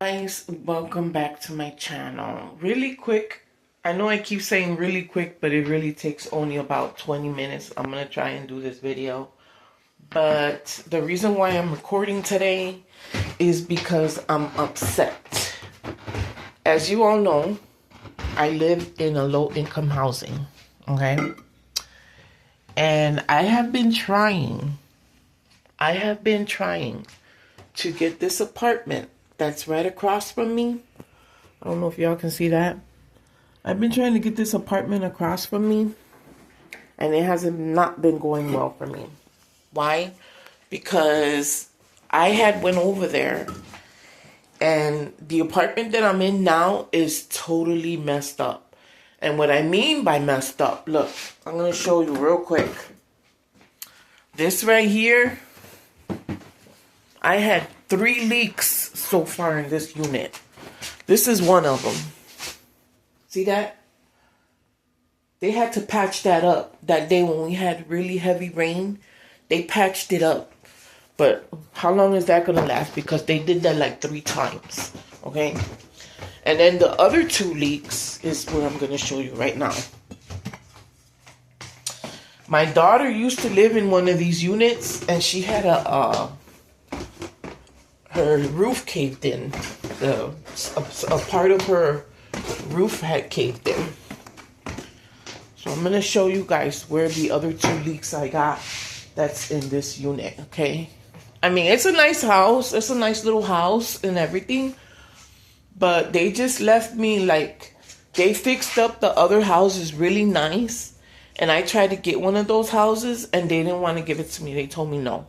Guys, welcome back to my channel. Really quick, I know I keep saying really quick, but it really takes only about 20 minutes. I'm gonna try and do this video, but the reason why I'm recording today is because I'm upset. As you all know, I live in a low-income housing, okay? And I have been trying to get this apartment that's right across from me. I don't know if y'all can see that. I've been trying to get this apartment across from me, and it hasn't not been going well for me. Why? Because I had went over there, and the apartment that I'm in now is totally messed up. And what I mean by messed up, look, I'm going to show you real quick. This right here, I had 3 leaks so far in this unit. This is one of them. See that? They had to patch that up that day when we had really heavy rain. They patched it up. But how long is that going to last? Because they did that like 3 times. Okay? And then the other 2 leaks is what I'm going to show you right now. My daughter used to live in one of these units, and she had her roof caved in. A part of her roof had caved in. So I'm going to show you guys where the other 2 leaks I got that's in this unit, okay? I mean, it's a nice house. It's a nice little house and everything. But they just left me like, they fixed up the other houses really nice. And I tried to get one of those houses, and they didn't want to give it to me. They told me no.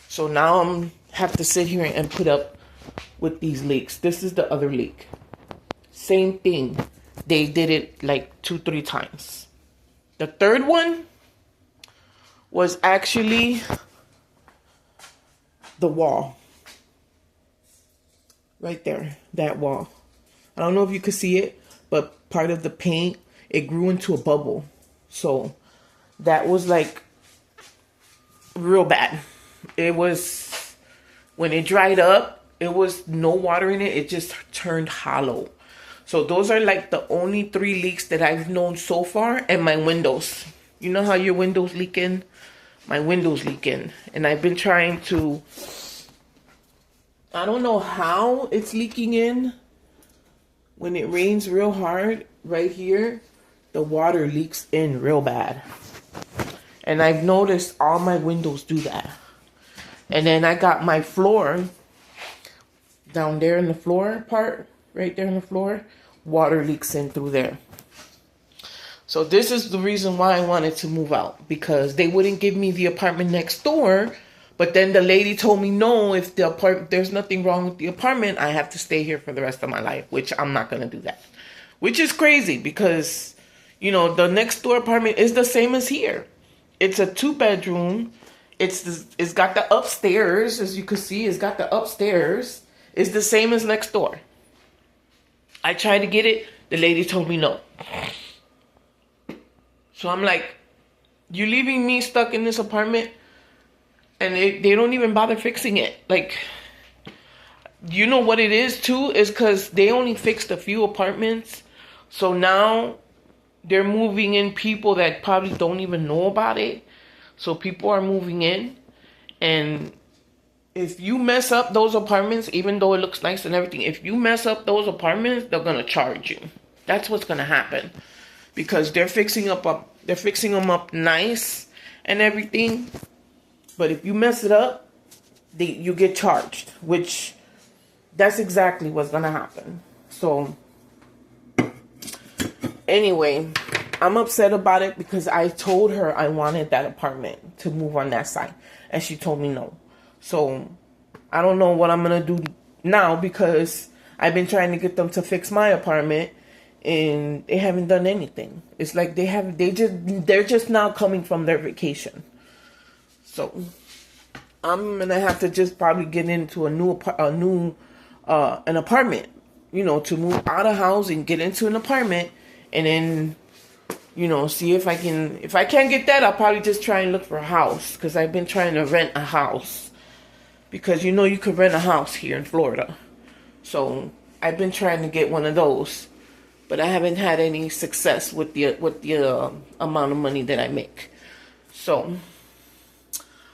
So now I'm have to sit here and put up with these leaks. This is the other leak. Same thing. They did it like 2-3 times. The third one was actually the wall. Right there. That wall. I don't know if you could see it, but part of the paint, it grew into a bubble. So that was like real bad. It was, when it dried up, it was no water in it. It just turned hollow. So those are like the only 3 leaks that I've known so far. And my windows. You know how your windows leak in? My windows leak in. And I've been trying to, I don't know how it's leaking in. When it rains real hard, right here, the water leaks in real bad. And I've noticed all my windows do that. And then I got my floor down there in the floor part, right there in the floor, water leaks in through there. So this is the reason why I wanted to move out, because they wouldn't give me the apartment next door. But then the lady told me, no, if the apartment, there's nothing wrong with the apartment, I have to stay here for the rest of my life, which I'm not going to do that. Which is crazy because, you know, the next door apartment is the same as here. It's a 2-bedroom. It's got the upstairs, as you can see. It's got the upstairs. It's the same as next door. I tried to get it. The lady told me no. So I'm like, you leaving me stuck in this apartment, and they don't even bother fixing it. Like, you know what it is too? Is because they only fixed a few apartments. So now they're moving in people that probably don't even know about it. So people are moving in. And if you mess up those apartments, even though it looks nice and everything, if you mess up those apartments, they're going to charge you. That's what's going to happen. Because they're fixing them up nice and everything. But if you mess it up, you get charged. Which, that's exactly what's going to happen. So, anyway, I'm upset about it because I told her I wanted that apartment to move on that side. And she told me no. So, I don't know what I'm going to do now because I've been trying to get them to fix my apartment and they haven't done anything. It's like they're just now coming from their vacation. So, I'm going to have to just probably get into an apartment, you know, to move out of housing, get into an apartment, and then, you know, see if I can't get that, I'll probably just try and look for a house, because I've been trying to rent a house, because, you know, you could rent a house here in Florida. So I've been trying to get one of those, but I haven't had any success with the amount of money that I make. So,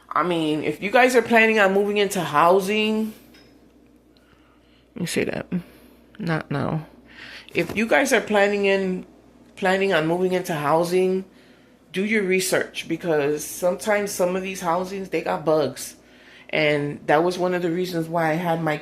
I mean, if you guys are planning on moving into housing, let me say that, not now. If you guys are planning on moving into housing, do your research, because sometimes some of these housings, they got bugs. And that was one of the reasons why I had my